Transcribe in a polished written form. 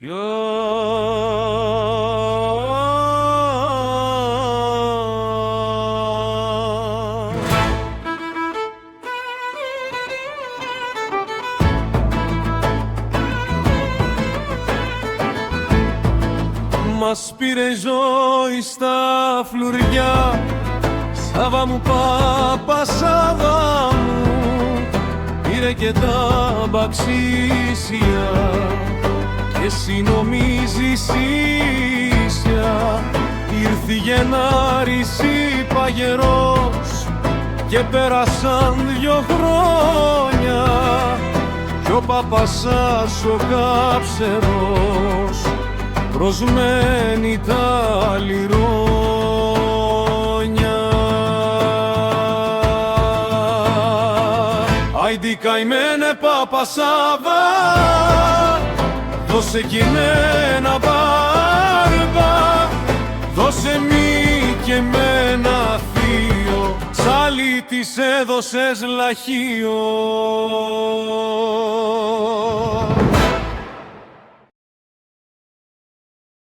Μας πήρε η ζωή στα φλουριά, Σάβα μου πάπα, Σάβα μου, πήρε και τα μπαξίσια και εσύ νομίζεις ίσια. Ήρθε Γενάρης, είπα γερός και πέρασαν 2 χρόνια κι ο παπάς σας ο κάψερος προσμένει τα λιρόνια. Άιντι καημένε Πάπα Σάβα, δώσε κι εμένα μπάρμπα, δώσε μη κι εμένα θείο, σ' άλλη της έδωσες λαχείο.